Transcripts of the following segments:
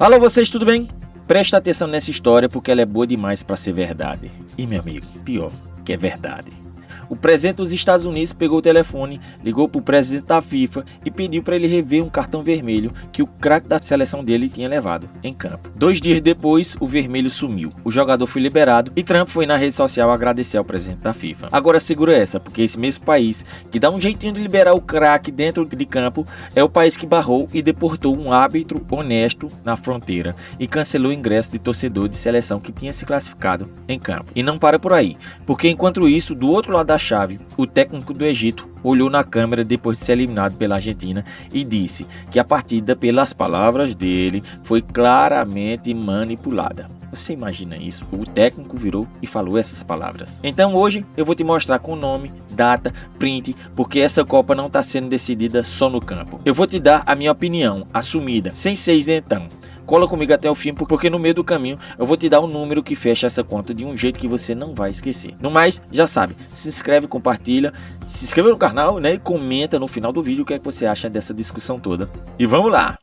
Alô, vocês, tudo bem? Presta atenção nessa história porque ela é boa demais para ser verdade. E, meu amigo, pior, que é verdade. O presidente dos Estados Unidos pegou o telefone, ligou para o presidente da FIFA e pediu para ele rever um cartão vermelho que o craque da seleção dele tinha levado em campo. 2 dias depois, o vermelho sumiu. O jogador foi liberado e Trump foi na rede social agradecer ao presidente da FIFA. Agora segura essa, porque esse mesmo país que dá um jeitinho de liberar o craque dentro de campo é o país que barrou e deportou um árbitro honesto na fronteira e cancelou o ingresso de torcedor de seleção que tinha se classificado em campo. E não para por aí, porque enquanto isso, do outro lado da chave, o técnico do Egito olhou na câmera depois de ser eliminado pela Argentina e disse que a partida, pelas palavras dele, foi claramente manipulada. Você imagina isso? O técnico virou e falou essas palavras. Então hoje eu vou te mostrar com nome, data, print, porque essa Copa não está sendo decidida só no campo. Eu vou te dar a minha opinião, assumida, sem ser isentão. Cola comigo até o fim, porque no meio do caminho eu vou te dar um número que fecha essa conta de um jeito que você não vai esquecer. No mais, já sabe, se inscreve, compartilha, se inscreva no canal, né, e comenta no final do vídeo o que é que você acha dessa discussão toda. E vamos lá!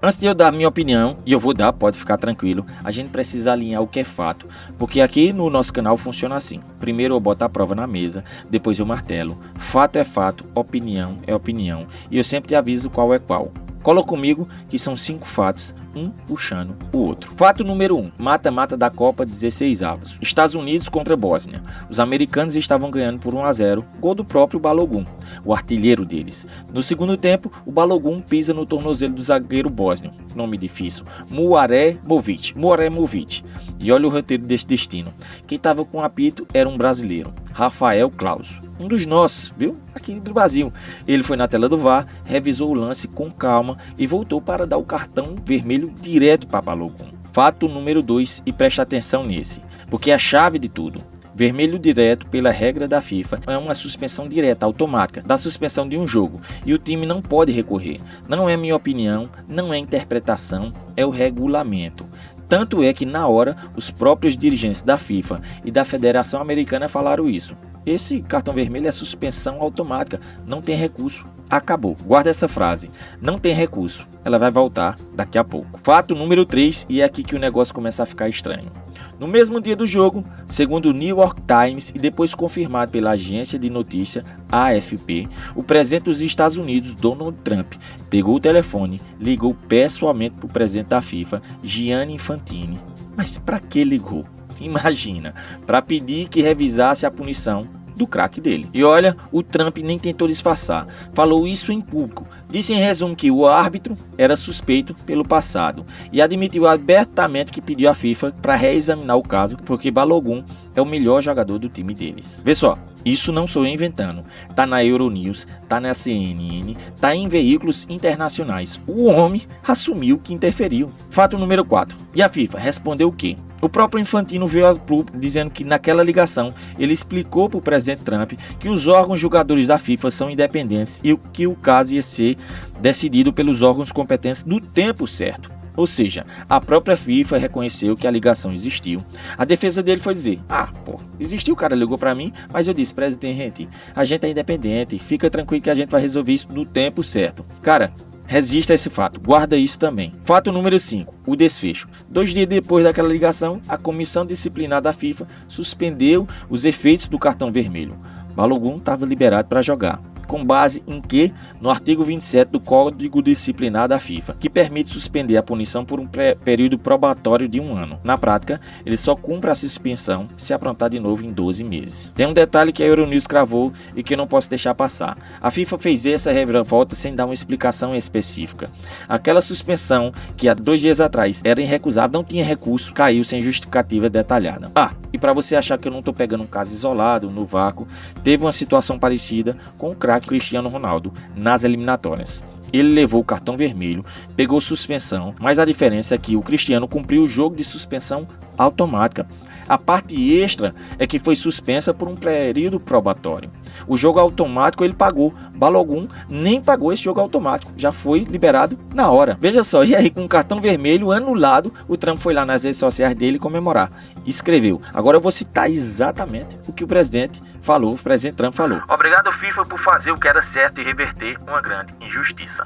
Antes de eu dar a minha opinião, e eu vou dar, pode ficar tranquilo, a gente precisa alinhar o que é fato, porque aqui no nosso canal funciona assim. Primeiro eu boto a prova na mesa, depois eu martelo. Fato é fato, opinião é opinião, e eu sempre te aviso qual é qual. Cola comigo que são 5 fatos, um puxando o outro. Fato número 1, mata-mata da Copa 16avos. Estados Unidos contra Bósnia. Os americanos estavam ganhando por 1-0, gol do próprio Balogun, o artilheiro deles. No segundo tempo, o Balogun pisa no tornozelo do zagueiro bósnio, nome difícil, Muharrem Movic. E olha o roteiro desse destino. Quem estava com o apito era um brasileiro, Rafael Claus. Um dos nossos, viu? Aqui do Brasil. Ele foi na tela do VAR, revisou o lance com calma e voltou para dar o cartão vermelho direto para Balogun. Fato número 2, e presta atenção nesse, porque é a chave de tudo. Vermelho direto, pela regra da FIFA, é uma suspensão direta, automática, da suspensão de um jogo, e o time não pode recorrer. Não é minha opinião, não é interpretação, é o regulamento. Tanto é que na hora, os próprios dirigentes da FIFA e da Federação Americana falaram isso. Esse cartão vermelho é suspensão automática, não tem recurso. Acabou. Guarda essa frase. Não tem recurso. Ela vai voltar daqui a pouco. Fato número 3, e é aqui que o negócio começa a ficar estranho. No mesmo dia do jogo, segundo o New York Times e depois confirmado pela agência de notícia AFP, o presidente dos Estados Unidos, Donald Trump, pegou o telefone, ligou pessoalmente para o presidente da FIFA, Gianni Infantino. Mas para que ligou? Imagina, para pedir que revisasse a punição do craque dele. E olha, o Trump nem tentou disfarçar, falou isso em público, disse em resumo que o árbitro era suspeito pelo passado e admitiu abertamente que pediu à FIFA para reexaminar o caso porque Balogun é o melhor jogador do time deles. Vê só, isso não sou eu inventando, tá na Euronews, tá na CNN, tá em veículos internacionais. O homem assumiu que interferiu. Fato número 4, e a FIFA respondeu o quê? O próprio Infantino veio a público dizendo que naquela ligação ele explicou para o presidente Trump que os órgãos julgadores da FIFA são independentes e que o caso ia ser decidido pelos órgãos competentes no tempo certo. Ou seja, a própria FIFA reconheceu que a ligação existiu. A defesa dele foi dizer, existiu, o cara ligou para mim, mas eu disse, presidente, a gente é independente, fica tranquilo que a gente vai resolver isso no tempo certo. Cara, resista a esse fato, guarda isso também. Fato número 5, o desfecho. 2 dias depois daquela ligação, a comissão disciplinar da FIFA suspendeu os efeitos do cartão vermelho. Balogun estava liberado para jogar. Com base em que? No artigo 27 do Código Disciplinar da FIFA, que permite suspender a punição por um período probatório de 1 ano. Na prática, ele só cumpre a suspensão se aprontar de novo em 12 meses. Tem um detalhe que a Euronews cravou e que eu não posso deixar passar. A FIFA fez essa reviravolta sem dar uma explicação específica. Aquela suspensão que há 2 dias atrás era irrecusável, não tinha recurso, caiu sem justificativa detalhada. E para você achar que eu não estou pegando um caso isolado, no vácuo, teve uma situação parecida com o craque Cristiano Ronaldo nas eliminatórias. Ele levou o cartão vermelho, pegou suspensão, mas a diferença é que o Cristiano cumpriu o jogo de suspensão automática. A parte extra é que foi suspensa por um período probatório. O jogo automático ele pagou. Balogun nem pagou esse jogo automático. Já foi liberado na hora. Veja só, e aí com um cartão vermelho anulado, o Trump foi lá nas redes sociais dele comemorar. Escreveu. Agora eu vou citar exatamente o que o presidente Trump falou. Obrigado, FIFA, por fazer o que era certo e reverter uma grande injustiça.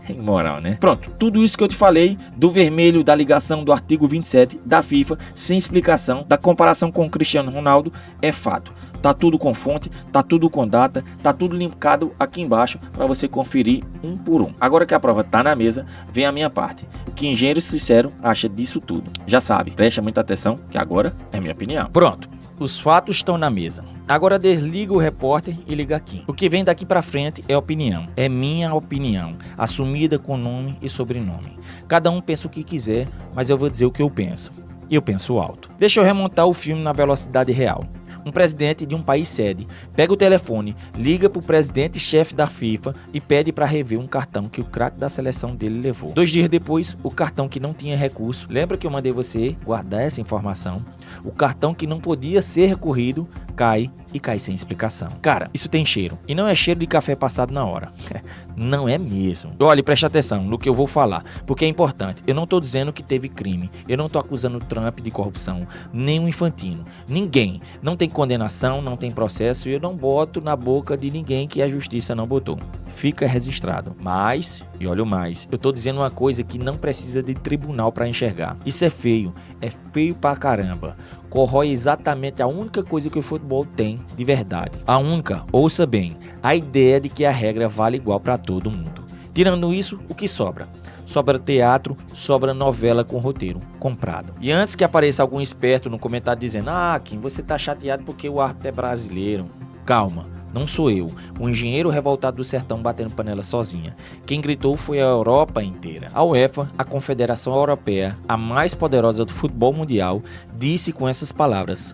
Imoral, né? Pronto, tudo isso que eu te falei do vermelho, da ligação do artigo 27 da FIFA, sem explicação, da comparação com o Cristiano Ronaldo, é fato. Tá tudo com fonte, tá tudo com data, tá tudo linkado aqui embaixo para você conferir um por um. Agora que a prova tá na mesa, vem a minha parte. O que engenheiros sinceros acha disso tudo? Já sabe, preste muita atenção que agora é minha opinião. Pronto. Os fatos estão na mesa. Agora desliga o repórter e liga aqui. O que vem daqui pra frente é opinião. É minha opinião, assumida com nome e sobrenome. Cada um pensa o que quiser, mas eu vou dizer o que eu penso. E eu penso alto. Deixa eu remontar o filme na velocidade real. Um presidente de um país sede pega o telefone, liga pro presidente-chefe da FIFA e pede para rever um cartão que o craque da seleção dele levou. 2 dias depois, o cartão que não tinha recurso, lembra que eu mandei você guardar essa informação? O cartão que não podia ser recorrido cai e cai sem explicação. Cara, isso tem cheiro. E não é cheiro de café passado na hora. Não é mesmo. Olha, preste atenção no que eu vou falar, porque é importante. Eu não tô dizendo que teve crime. Eu não tô acusando o Trump de corrupção, nem o Infantino. Ninguém. Não tem condenação, não tem processo e eu não boto na boca de ninguém que a justiça não botou. Fica registrado. Mas, e olha o mais, eu tô dizendo uma coisa que não precisa de tribunal para enxergar. Isso é feio pra caramba. Corrói exatamente a única coisa que o futebol tem de verdade. A única, ouça bem, a ideia de que a regra vale igual para todo mundo. Tirando isso, o que sobra? Sobra teatro, sobra novela com roteiro comprado. E antes que apareça algum esperto no comentário dizendo: Kim, você tá chateado porque o árbitro é brasileiro. Calma. Não sou eu, um engenheiro revoltado do sertão batendo panela sozinha. Quem gritou foi a Europa inteira. A UEFA, a Confederação Europeia, a mais poderosa do futebol mundial, disse com essas palavras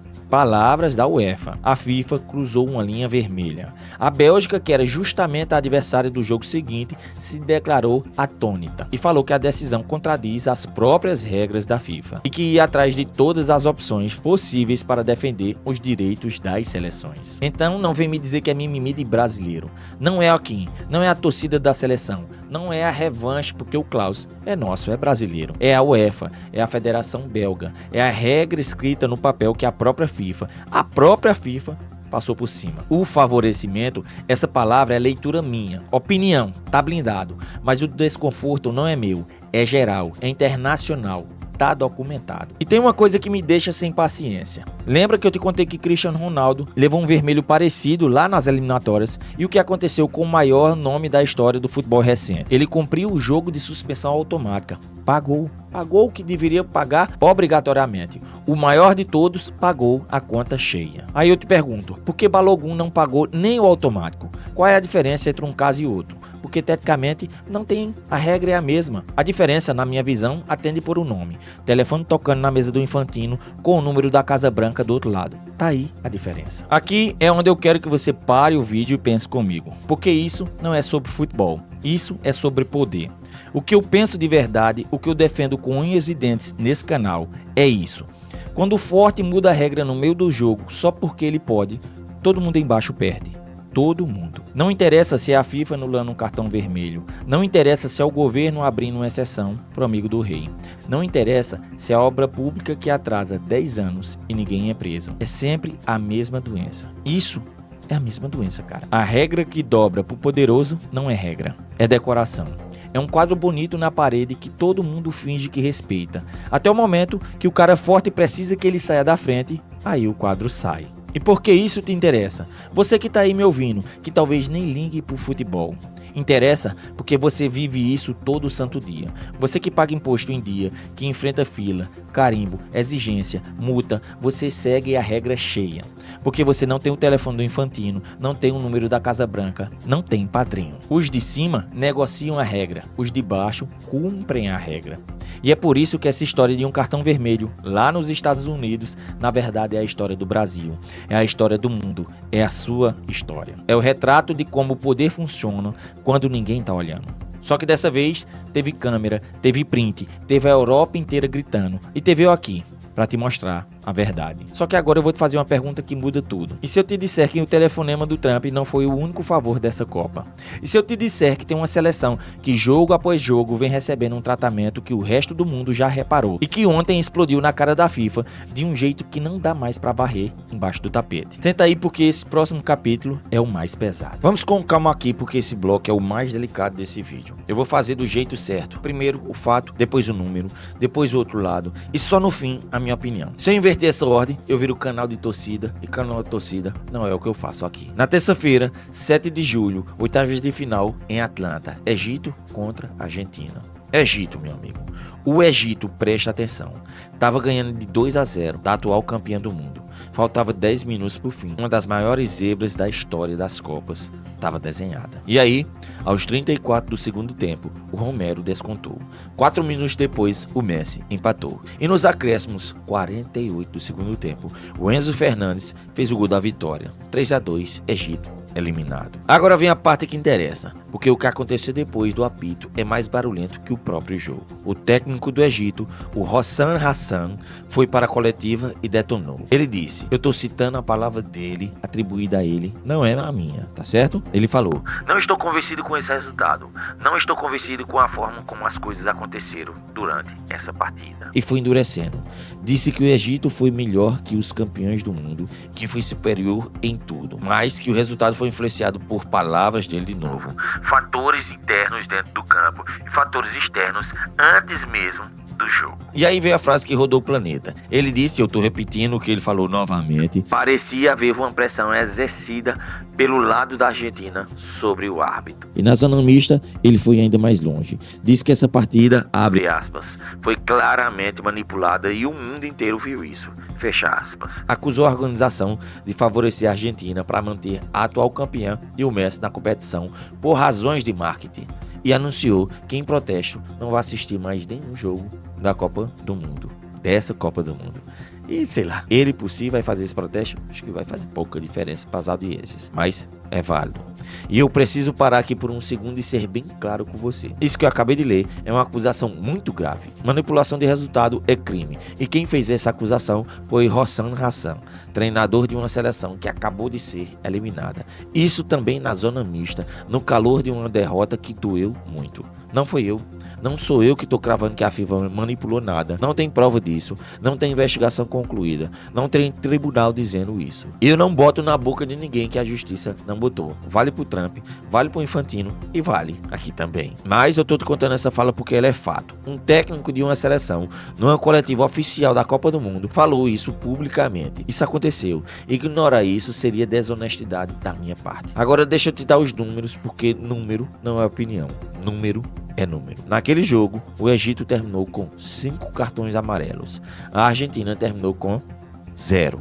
da UEFA. A FIFA cruzou uma linha vermelha. A Bélgica, que era justamente a adversária do jogo seguinte, se declarou atônita e falou que a decisão contradiz as próprias regras da FIFA e que ia atrás de todas as opções possíveis para defender os direitos das seleções. Então não vem me dizer que é mimimi de brasileiro. Não é aqui, não é a torcida da seleção, não é a revanche porque o Klaus é nosso, é brasileiro. É a UEFA, é a Federação Belga, é a regra escrita no papel que a própria FIFA passou por cima. O favorecimento, essa palavra é leitura minha, opinião, tá blindado, mas o desconforto não é meu, é geral, é internacional. Tá documentado. E tem uma coisa que me deixa sem paciência. Lembra que eu te contei que Cristiano Ronaldo levou um vermelho parecido lá nas eliminatórias e o que aconteceu com o maior nome da história do futebol recente? Ele cumpriu o jogo de suspensão automática. Pagou o que deveria pagar obrigatoriamente. O maior de todos pagou a conta cheia. Aí eu te pergunto, por que Balogun não pagou nem o automático? Qual é a diferença entre um caso e outro? Porque tecnicamente não tem, a regra é a mesma. A diferença, na minha visão, atende por um nome. Telefone tocando na mesa do Infantino com o número da Casa Branca do outro lado. Tá aí a diferença. Aqui é onde eu quero que você pare o vídeo e pense comigo. Porque isso não é sobre futebol. Isso é sobre poder. O que eu penso de verdade, o que eu defendo com unhas e dentes nesse canal é isso. Quando o forte muda a regra no meio do jogo só porque ele pode, todo mundo embaixo perde. Todo mundo. Não interessa se é a FIFA anulando um cartão vermelho. Não interessa se é o governo abrindo uma exceção pro amigo do rei. Não interessa se é a obra pública que atrasa 10 anos e ninguém é preso. É sempre a mesma doença. Isso é a mesma doença, cara. A regra que dobra pro poderoso não é regra, é decoração. É um quadro bonito na parede que todo mundo finge que respeita. Até o momento que o cara forte precisa que ele saia da frente, aí o quadro sai. E por que isso te interessa? Você que tá aí me ouvindo, que talvez nem ligue pro futebol. Interessa porque você vive isso todo santo dia. Você que paga imposto em dia, que enfrenta fila, carimbo, exigência, multa, você segue a regra cheia. Porque você não tem o telefone do Infantino, não tem o número da Casa Branca, não tem padrinho. Os de cima negociam a regra, os de baixo cumprem a regra. E é por isso que essa história de um cartão vermelho lá nos Estados Unidos, na verdade é a história do Brasil, é a história do mundo, é a sua história. É o retrato de como o poder funciona quando ninguém tá olhando. Só que dessa vez teve câmera, teve print, teve a Europa inteira gritando e teve eu aqui para te mostrar a verdade. Só que agora eu vou te fazer uma pergunta que muda tudo. E se eu te disser que o telefonema do Trump não foi o único favor dessa Copa? E se eu te disser que tem uma seleção que jogo após jogo vem recebendo um tratamento que o resto do mundo já reparou e que ontem explodiu na cara da FIFA de um jeito que não dá mais pra varrer embaixo do tapete? Senta aí porque esse próximo capítulo é o mais pesado. Vamos com calma aqui porque esse bloco é o mais delicado desse vídeo. Eu vou fazer do jeito certo. Primeiro o fato, depois o número, depois o outro lado e só no fim a minha opinião. Se eu inverter essa ordem, eu viro canal de torcida e canal de torcida não é o que eu faço aqui. Na terça-feira, 7 de julho, oitavas de final em Atlanta, Egito contra Argentina. Egito, meu amigo. O Egito, presta atenção, estava ganhando de 2-0 da atual campeã do mundo. Faltava 10 minutos pro fim. Uma das maiores zebras da história das Copas estava desenhada. E aí, aos 34 do segundo tempo, o Romero descontou. 4 minutos depois, o Messi empatou. E nos acréscimos, 48 do segundo tempo, o Enzo Fernandes fez o gol da vitória. 3-2, Egito eliminado. Agora vem a parte que interessa, porque o que aconteceu depois do apito é mais barulhento que o próprio jogo. O técnico do Egito, o Hossam Hassan, foi para a coletiva e detonou. Ele disse, eu tô citando a palavra dele, atribuída a ele, não é a minha, tá certo? Ele falou, não estou convencido com esse resultado, não estou convencido com a forma como as coisas aconteceram durante essa partida. E foi endurecendo. Disse que o Egito foi melhor que os campeões do mundo, que foi superior em tudo, mas que o resultado foi influenciado por palavras dele de novo. Fatores internos dentro do campo e fatores externos antes mesmo do jogo. E aí veio a frase que rodou o planeta. Ele disse, eu tô repetindo o que ele falou novamente, parecia haver uma pressão exercida pelo lado da Argentina sobre o árbitro. E na zona mista, ele foi ainda mais longe. Disse que essa partida, abre aspas, foi claramente manipulada e o mundo inteiro viu isso, fecha aspas. Acusou a organização de favorecer a Argentina para manter a atual campeã e o Messi na competição por razões de marketing. E anunciou que em protesto não vai assistir mais nenhum jogo da Copa do Mundo, dessa Copa do Mundo. E sei lá, ele por si vai fazer esse protesto? Acho que vai fazer pouca diferença para as audiências, mas é válido. E eu preciso parar aqui por um segundo e ser bem claro com você. Isso que eu acabei de ler é uma acusação muito grave. Manipulação de resultado é crime. E quem fez essa acusação foi Hossam Hassan, treinador de uma seleção que acabou de ser eliminada. Isso também na zona mista, no calor de uma derrota que doeu muito. Não foi eu. Não sou eu que estou cravando que a FIFA manipulou nada. Não tem prova disso. Não tem investigação concluída. Não tem tribunal dizendo isso. Eu não boto na boca de ninguém que a justiça não botou. Vale pro Trump, vale pro Infantino e vale aqui também. Mas eu tô te contando essa fala porque ela é fato. Um técnico de uma seleção, numa coletiva oficial da Copa do Mundo, falou isso publicamente. Isso aconteceu. Ignorar isso seria desonestidade da minha parte. Agora deixa eu te dar os números, porque número não é opinião. Número é número. Naquele jogo, o Egito terminou com 5 cartões amarelos. A Argentina terminou com 0.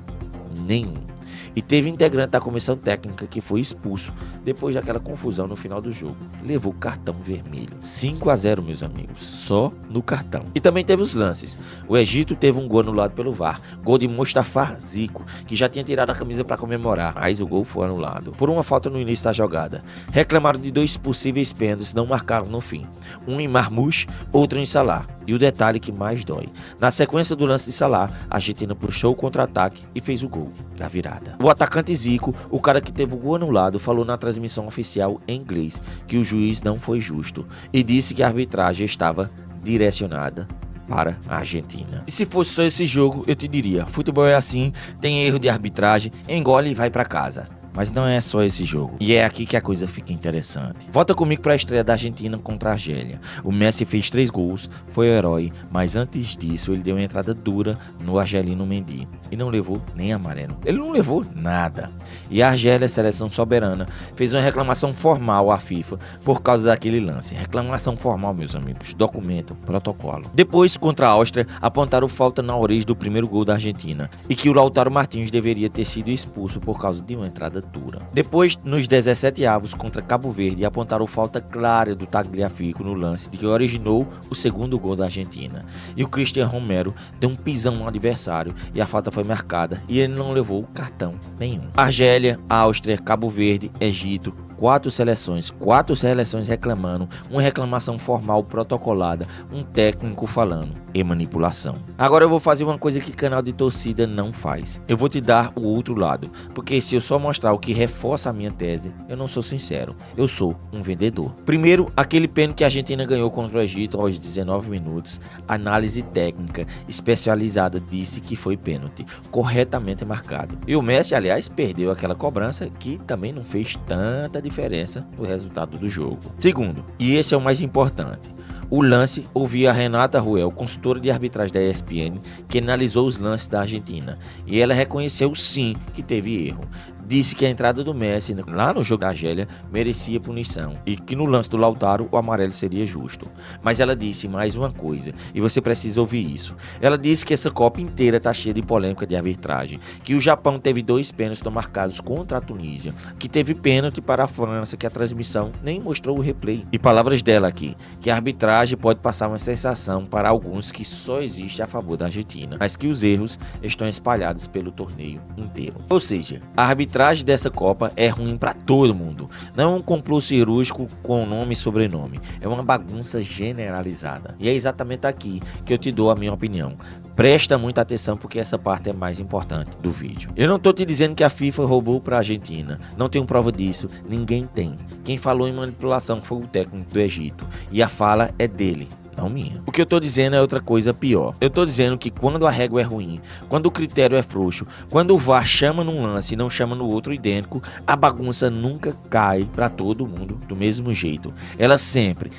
Nenhum. E teve integrante da comissão técnica que foi expulso depois daquela confusão no final do jogo. Levou cartão vermelho. 5-0, meus amigos. Só no cartão. E também teve os lances. O Egito teve um gol anulado pelo VAR. Gol de Mustafa Zico, que já tinha tirado a camisa para comemorar. Mas o gol foi anulado por uma falta no início da jogada. Reclamaram de 2 possíveis pênaltis não marcados no fim. Um em Marmoush, outro em Salah. E o detalhe que mais dói. Na sequência do lance de Salah, a Argentina puxou o contra-ataque e fez o gol da virada. O atacante Zico, o cara que teve o gol anulado, falou na transmissão oficial em inglês que o juiz não foi justo e disse que a arbitragem estava direcionada para a Argentina. E se fosse só esse jogo, eu te diria, futebol é assim, tem erro de arbitragem, engole e vai para casa. Mas não é só esse jogo. E é aqui que a coisa fica interessante. Volta comigo para a estreia da Argentina contra a Argélia. O Messi fez 3 gols, foi o herói, mas antes disso ele deu uma entrada dura no argelino Mendy. E não levou nem amarelo. Ele não levou nada. E a Argélia, seleção soberana, fez uma reclamação formal à FIFA por causa daquele lance. Reclamação formal, meus amigos. Documento, protocolo. Depois, contra a Áustria, apontaram falta na origem do primeiro gol da Argentina. E que o Lautaro Martins deveria ter sido expulso por causa de uma entrada dura. Depois, nos 17 avos contra Cabo Verde, apontaram falta clara do Tagliafico no lance de que originou o segundo gol da Argentina. E o Cristian Romero deu um pisão no adversário e a falta foi marcada e ele não levou cartão nenhum. Argélia, Áustria, Cabo Verde, Egito, 4 seleções reclamando, uma reclamação formal protocolada, um técnico falando e manipulação. Agora eu vou fazer uma coisa que canal de torcida não faz. Eu vou te dar o outro lado, porque se eu só mostrar o que reforça a minha tese, eu não sou sincero, eu sou um vendedor. Primeiro, aquele pênalti que a Argentina ganhou contra o Egito aos 19 minutos, análise técnica especializada disse que foi pênalti, corretamente marcado. E o Messi, aliás, perdeu aquela cobrança que também não fez tanta diferença no resultado do jogo. Segundo, e esse é o mais importante, o lance ouvi a Renata Ruel, consultora de arbitragem da ESPN, que analisou os lances da Argentina, e ela reconheceu sim que teve erro. Disse que a entrada do Messi lá no jogo da Argélia merecia punição e que no lance do Lautaro o amarelo seria justo. Mas ela disse mais uma coisa, e você precisa ouvir isso. Ela disse que essa Copa inteira está cheia de polêmica de arbitragem, que o Japão teve 2 pênaltis marcados contra a Tunísia, que teve pênalti para a França, que a transmissão nem mostrou o replay. E palavras dela aqui, que a arbitragem pode passar uma sensação para alguns que só existe a favor da Argentina, mas que os erros estão espalhados pelo torneio inteiro. Ou seja, a arbitragem dessa Copa é ruim para todo mundo. Não é um complô cirúrgico com nome e sobrenome. É uma bagunça generalizada. E é exatamente aqui que eu te dou a minha opinião. Presta muita atenção porque essa parte é mais importante do vídeo. Eu não tô te dizendo que a FIFA roubou para a Argentina. Não tenho prova disso. Ninguém tem. Quem falou em manipulação foi o técnico do Egito. E a fala é dele, não minha. O que eu tô dizendo é outra coisa pior. Eu tô dizendo que quando a régua é ruim, quando o critério é frouxo, quando o VAR chama num lance e não chama no outro idêntico, a bagunça nunca cai pra todo mundo do mesmo jeito. Ela sempre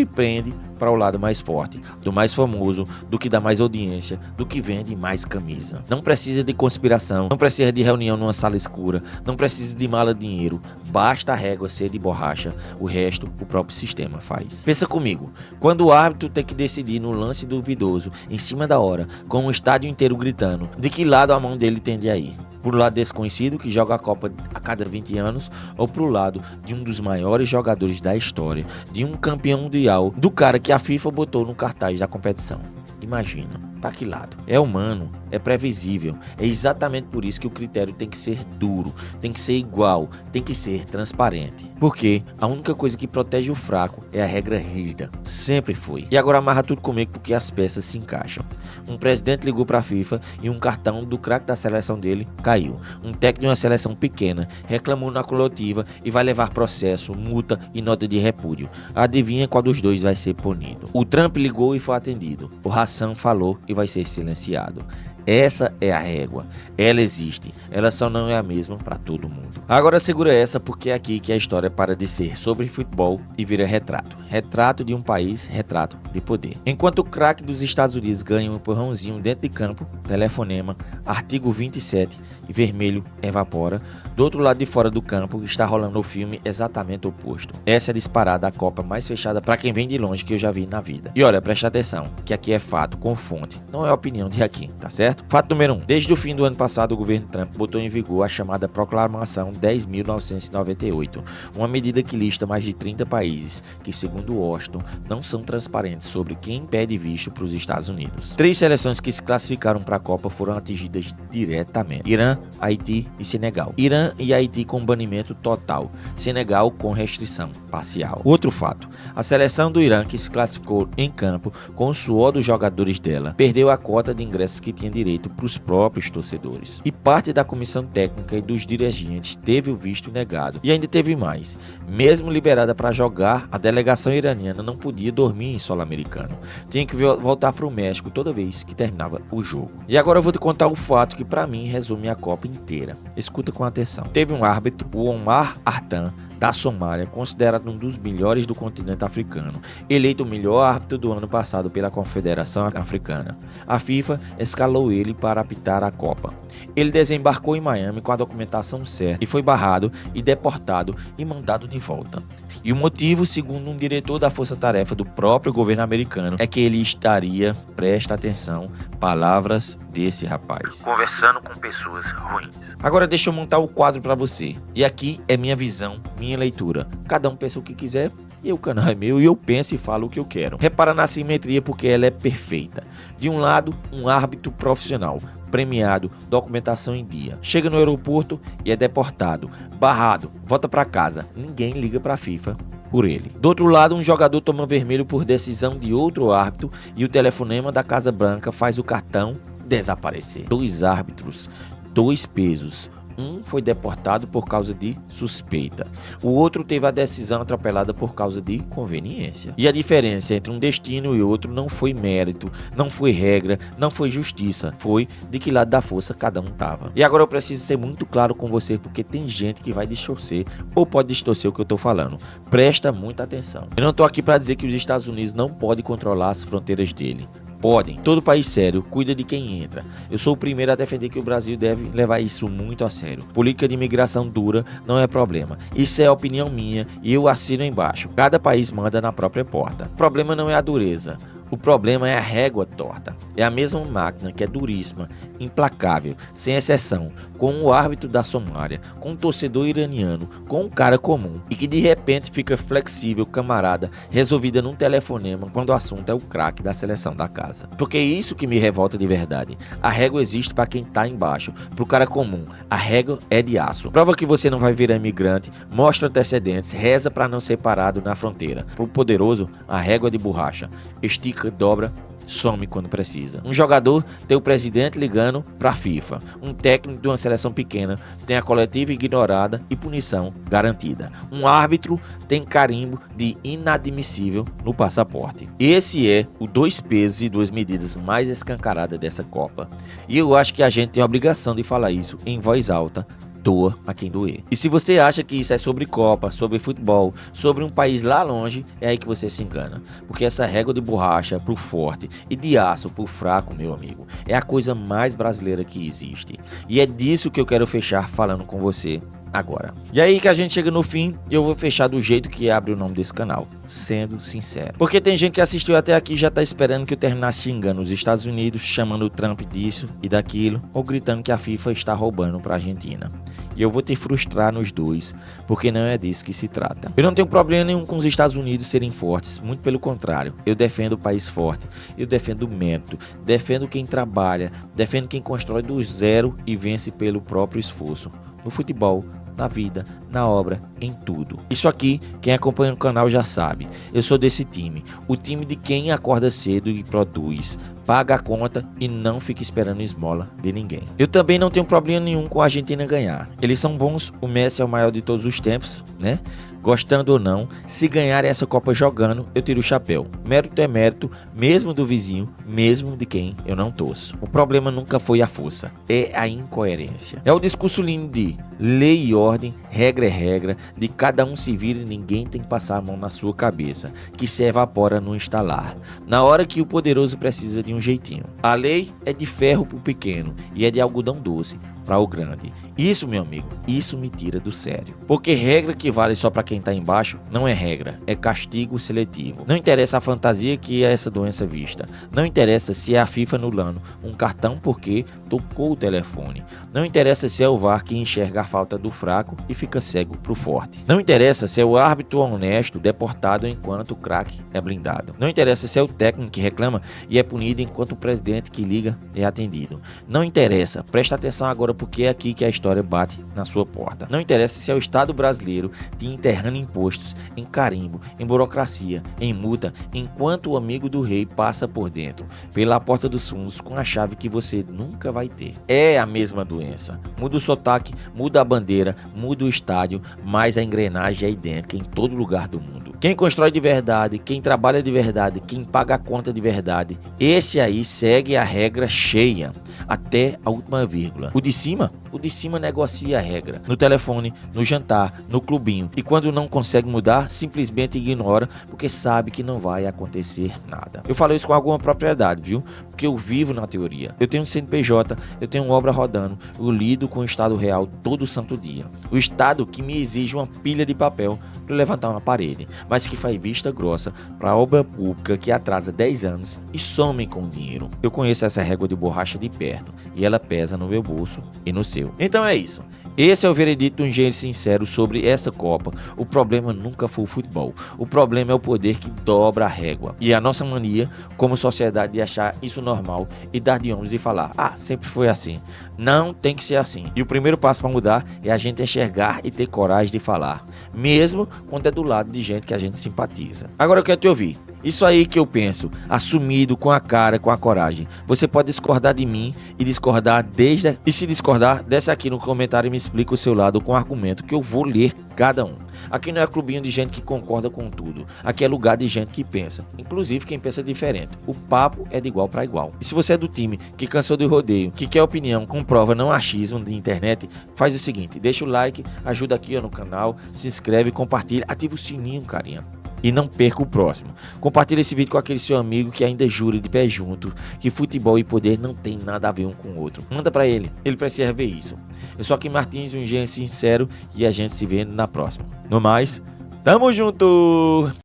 prende para o lado mais forte, do mais famoso, do que dá mais audiência, do que vende mais camisa. Não precisa de conspiração, não precisa de reunião numa sala escura, não precisa de mala dinheiro, basta a régua ser de borracha, o resto o próprio sistema faz. Pensa comigo, quando o árbitro tem que decidir no lance duvidoso, em cima da hora, com o estádio inteiro gritando, de que lado a mão dele tende a ir? Pro lado desconhecido que joga a Copa a cada 20 anos ou pro lado de um dos maiores jogadores da história, de um campeão mundial, do cara que a FIFA botou no cartaz da competição? Imagina, para que lado? É humano, é previsível, é exatamente por isso que o critério tem que ser duro, tem que ser igual, tem que ser transparente. Porque a única coisa que protege o fraco é a regra rígida, sempre foi. E agora amarra tudo comigo porque as peças se encaixam. Um presidente ligou para a FIFA e um cartão do craque da seleção dele caiu. Um técnico de uma seleção pequena reclamou na coletiva e vai levar processo, multa e nota de repúdio. Adivinha qual dos dois vai ser punido? O Trump ligou e foi atendido. O Hassan falou e vai ser silenciado. Essa é a régua, ela existe, ela só não é a mesma para todo mundo. Agora segura essa porque é aqui que a história para de ser sobre futebol e vira retrato. Retrato de um país, retrato de poder. Enquanto o craque dos Estados Unidos ganha um empurrãozinho dentro de campo, telefonema, artigo 27 e vermelho evapora, do outro lado de fora do campo está rolando o filme exatamente oposto. Essa é disparada a Copa mais fechada para quem vem de longe que eu já vi na vida. E olha, presta atenção, que aqui é fato com fonte, não é opinião de aqui, tá certo? Fato número 1. Desde o fim do ano passado, o governo Trump botou em vigor a chamada Proclamação 10.998, uma medida que lista mais de 30 países que, segundo Washington, não são transparentes sobre quem pede visto para os Estados Unidos. 3 seleções que se classificaram para a Copa foram atingidas diretamente: Irã, Haiti e Senegal. Irã e Haiti com banimento total, Senegal com restrição parcial. Outro fato, a seleção do Irã, que se classificou em campo com o suor dos jogadores dela, perdeu a cota de ingressos que tinha direito para os próprios torcedores. E parte da comissão técnica e dos dirigentes teve o visto negado. E ainda teve mais. Mesmo liberada para jogar, a delegação iraniana não podia dormir em solo americano. Tinha que voltar para o México toda vez que terminava o jogo. E agora eu vou te contar o fato que para mim resume a Copa inteira. Escuta com atenção. Teve um árbitro, o Omar Artan, da Somália, considerado um dos melhores do continente africano, eleito o melhor árbitro do ano passado pela Confederação Africana. A FIFA escalou ele para apitar a Copa. Ele desembarcou em Miami com a documentação certa e foi barrado e deportado e mandado de volta. E o motivo, segundo um diretor da força-tarefa do próprio governo americano, é que ele estaria, presta atenção, palavras desse rapaz, conversando com pessoas ruins. Agora deixa eu montar o quadro pra você. E aqui é minha visão, minha leitura. Cada um pensa o que quiser e o canal é meu e eu penso e falo o que eu quero. Repara na simetria porque ela é perfeita. De um lado, um árbitro profissional, premiado, documentação em dia. Chega no aeroporto e é deportado, barrado, volta pra casa. Ninguém liga pra FIFA por ele. Do outro lado, um jogador toma vermelho por decisão de outro árbitro e o telefonema da Casa Branca faz o cartão desaparecer. 2 árbitros, 2 pesos. Um foi deportado por causa de suspeita. O outro teve a decisão atropelada por causa de conveniência. E a diferença entre um destino e outro não foi mérito, não foi regra, não foi justiça. Foi de que lado da força cada um estava. E agora eu preciso ser muito claro com você, porque tem gente que vai distorcer ou pode distorcer o que eu estou falando. Presta muita atenção. Eu não estou aqui para dizer que os Estados Unidos não podem controlar as fronteiras dele. Podem. Todo país sério cuida de quem entra. Eu sou o primeiro a defender que o Brasil deve levar isso muito a sério. Política de imigração dura não é problema. Isso é opinião minha e eu assino embaixo. Cada país manda na própria porta. O problema não é a dureza. O problema é a régua torta. É a mesma máquina que é duríssima, implacável, sem exceção, com o árbitro da Somália, com o torcedor iraniano, com um cara comum e que de repente fica flexível, camarada, resolvida num telefonema quando o assunto é o craque da seleção da casa. Porque é isso que me revolta de verdade. A régua existe para quem tá embaixo, pro cara comum. A régua é de aço. Prova que você não vai virar imigrante, mostra antecedentes, reza para não ser parado na fronteira. Pro poderoso, a régua é de borracha. Estica, dobra, some quando precisa. Um jogador tem o presidente ligando para a FIFA. Um técnico de uma seleção pequena tem a coletiva ignorada e punição garantida. Um árbitro tem carimbo de inadmissível no passaporte. Esse é o 2 pesos e 2 medidas mais escancarada dessa Copa. E eu acho que a gente tem a obrigação de falar isso em voz alta. Doa a quem doer. E se você acha que isso é sobre Copa, sobre futebol, sobre um país lá longe, é aí que você se engana. Porque essa régua de borracha pro forte e de aço pro fraco, meu amigo, é a coisa mais brasileira que existe. E é disso que eu quero fechar falando com você agora. E aí que a gente chega no fim, eu vou fechar do jeito que abre o nome desse canal, sendo sincero. Porque tem gente que assistiu até aqui e já tá esperando que eu terminasse xingando os Estados Unidos, chamando o Trump disso e daquilo, ou gritando que a FIFA está roubando pra Argentina. E eu vou te frustrar nos dois, porque não é disso que se trata. Eu não tenho problema nenhum com os Estados Unidos serem fortes, muito pelo contrário. Eu defendo o país forte, eu defendo o mérito, defendo quem trabalha, defendo quem constrói do zero e vence pelo próprio esforço. No futebol, na vida, na obra, em tudo. Isso aqui, quem acompanha o canal já sabe. Eu sou desse time. O time de quem acorda cedo e produz, paga a conta e não fica esperando esmola de ninguém. Eu também não tenho problema nenhum com a Argentina ganhar. Eles são bons, o Messi é o maior de todos os tempos, né? Gostando ou não, se ganharem essa Copa jogando, eu tiro o chapéu. Mérito é mérito, mesmo do vizinho, mesmo de quem eu não torço. O problema nunca foi a força, é a incoerência. É o discurso lindo de lei e ordem, regra é regra, de cada um se vira e ninguém tem que passar a mão na sua cabeça, que se evapora no instalar. Na hora que o poderoso precisa de um jeitinho. A lei é de ferro pro pequeno e é de algodão doce para o grande. Isso, meu amigo, isso me tira do sério. Porque regra que vale só para quem tá embaixo não é regra, é castigo seletivo. Não interessa a fantasia que é essa doença vista. Não interessa se é a FIFA anulando um cartão porque tocou o telefone. Não interessa se é o VAR que enxerga a falta do fraco e fica cego pro forte. Não interessa se é o árbitro honesto deportado enquanto o craque é blindado. Não interessa se é o técnico que reclama e é punido enquanto o presidente que liga é atendido. Não interessa, presta atenção agora porque é aqui que a história bate na sua porta. Não interessa se é o Estado brasileiro te enterrando impostos, em carimbo, em burocracia, em multa, enquanto o amigo do rei passa por dentro, pela porta dos fundos com a chave que você nunca vai ter. É a mesma doença. Muda o sotaque, muda a bandeira, muda o estádio, mas a engrenagem é idêntica em todo lugar do mundo. Quem constrói de verdade, quem trabalha de verdade, quem paga a conta de verdade, esse aí segue a regra cheia, até a última vírgula. O de cima negocia a regra. No telefone, no jantar, no clubinho. E quando não consegue mudar, simplesmente ignora, porque sabe que não vai acontecer nada. Eu falo isso com alguma propriedade, viu? Porque eu vivo na teoria. Eu tenho um CNPJ, eu tenho uma obra rodando, eu lido com o Estado real todo santo dia. O Estado que me exige uma pilha de papel para levantar uma parede, mas que faz vista grossa para obra pública que atrasa 10 anos e some com o dinheiro. Eu conheço essa régua de borracha de perto. perto e ela pesa no meu bolso e no seu. Então é isso. Esse é o veredito do engenheiro sincero sobre essa Copa. O problema nunca foi o futebol. O problema é o poder que dobra a régua. E a nossa mania, como sociedade, de achar isso normal e dar de ombros e falar: ah, sempre foi assim. Não tem que ser assim. E o primeiro passo para mudar é a gente enxergar e ter coragem de falar, mesmo quando é do lado de gente que a gente simpatiza. Agora eu quero te ouvir. Isso aí que eu penso, assumido, com a cara, com a coragem. Você pode discordar de mim e discordar e se discordar, desce aqui no comentário e me explica o seu lado com argumento que eu vou ler cada um. Aqui não é clubinho de gente que concorda com tudo. Aqui é lugar de gente que pensa, inclusive quem pensa diferente. O papo é de igual para igual. E se você é do time que cansou do rodeio, que quer opinião com prova, não achismo de internet, faz o seguinte, deixa o like, ajuda aqui no canal, se inscreve, compartilha, ativa o sininho, carinha. E não perca o próximo. Compartilhe esse vídeo com aquele seu amigo que ainda jura de pé junto que futebol e poder não tem nada a ver um com o outro. Manda pra ele precisa ver isso. Eu sou aqui Martins, um engenheiro sincero, e a gente se vê na próxima. No mais, tamo junto!